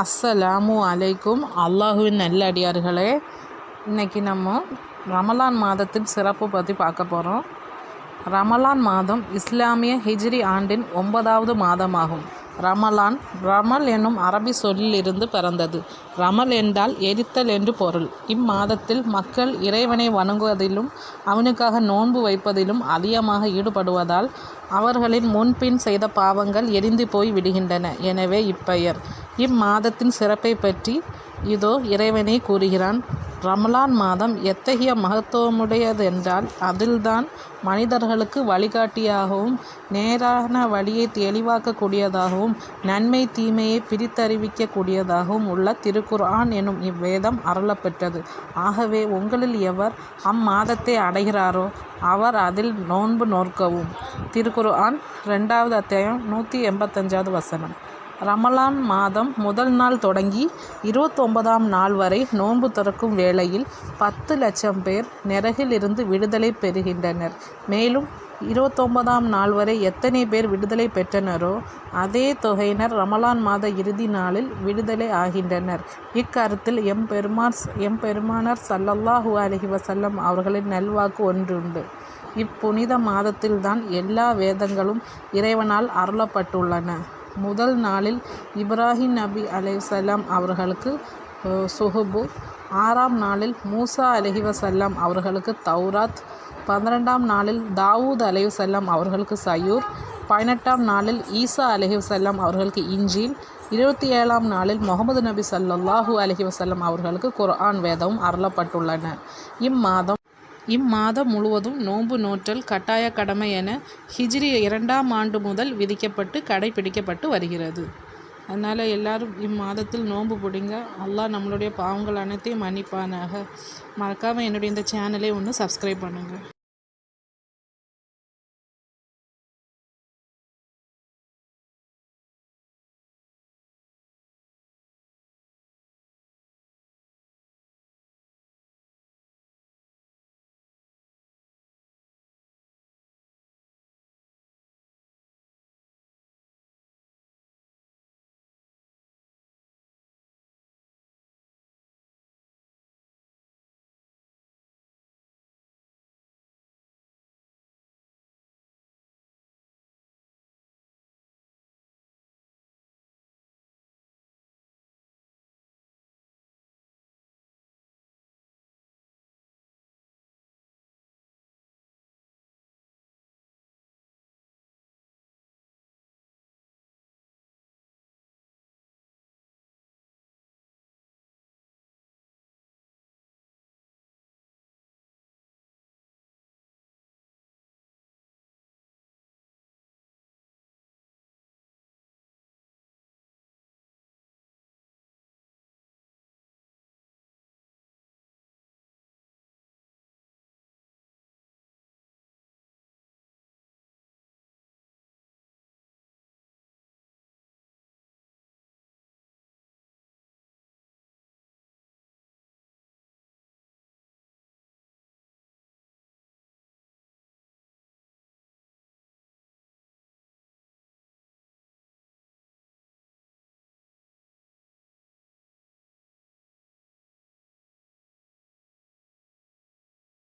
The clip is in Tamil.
அஸ்ஸலாமு அலைக்கும். அல்லாஹுவின் நல்லடியார்களே, இன்றைக்கி நம்ம ரமலான் மாதத்தின் சிறப்பு பற்றி பார்க்க போகிறோம். ரமலான் மாதம் இஸ்லாமிய ஹிஜ்ரி ஆண்டின் 9வது மாதமாகும். ரமல் என்னும் அரபி சொல்லிலிருந்து பிறந்தது. ரமல் என்றால் எரித்தல் என்று பொருள். இம்மாதத்தில் மக்கள் இறைவனை வணங்குவதிலும் அவனுக்காக நோன்பு வைப்பதிலும் அதிகமாக ஈடுபடுவதால் அவர்களின் முன்பின் செய்த பாவங்கள் எரிந்து போய் விடுகின்றன. எனவே இப்பெயர். இம்மாதத்தின் சிறப்பை பற்றி இதோ இறைவனே கூறுகிறான். ரமலான் மாதம் எத்தகைய மகத்துவமுடையதென்றால் அதில்தான் மனிதர்களுக்கு வழிகாட்டியாகவும் நேரான வழியை தெளிவாக்கக்கூடியதாகவும் நன்மை தீமையை பிரித்தறிவிக்கக்கூடியதாகவும் உள்ள திருக்குர்ஆன் எனும் இவ்வேதம் அருளப்பெற்றது. ஆகவே உங்களில் எவர் அம்மாதத்தை அடைகிறாரோ அவர் அதில் நோன்பு நோற்கவும். திருக்குர்ஆன் 2வது அத்தியாயம் 185வது வசனம். ரமலான் மாதம் முதல் நாள் தொடங்கி 29ஆம் நாள் வரை நோன்பு திறக்கும் வேளையில் 10 லட்சம் பேர் நரகிலிருந்து விடுதலை பெறுகின்றனர். மேலும் 29ஆம் நாள் வரை எத்தனை பேர் விடுதலை பெற்றனரோ அதே தொகையினர் ரமலான் மாத இறுதி நாளில் விடுதலை ஆகின்றனர். இக்கருத்தில் எம்பெருமானார் ஸல்லல்லாஹு அலைஹி வஸல்லம் அவர்களின் நல்வாக்கு ஒன்றுண்டு. இப்புனித மாதத்தில்தான் எல்லா வேதங்களும் இறைவனால் அருளப்பட்டுள்ளன. முதல் நாளில் இப்ராஹிம் நபி அலைஹிஸ்ஸலாம் அவர்களுக்கு சுஹுபு, 6ஆம் நாளில் மூசா அலைஹிவஸல்லம் அவர்களுக்கு தௌராத், 12ஆம் நாளில் தாவூத் அலைஹிவஸல்லம் அவர்களுக்கு சயூர், 18ஆம் நாளில் ஈசா அலைஹிவஸல்லம் அவர்களுக்கு இன்ஜீல், 27ஆம் நாளில் முஹம்மது நபி ஸல்லல்லாஹு அலைஹி வஸல்லம் அவர்களுக்கு குர்ஆன் வேதமும் அருளப்பட்டுள்ளன. இம்மாதம் முழுவதும் நோன்பு நோற்றல் கட்டாய கடமை என ஹிஜ்ரி 2ஆம் ஆண்டு முதல் விதிக்கப்பட்டு கடைபிடிக்கப்பட்டு வருகிறது. அதனால் எல்லாரும் இம்மாதத்தில் நோன்பு பிடிங்க. அல்லாஹ் நம்மளுடைய பாவங்கள் அனைத்தையும் மன்னிப்பானாக. மறக்காமல் என்னுடைய இந்த சேனலை சப்ஸ்கிரைப் பண்ணுங்கள்.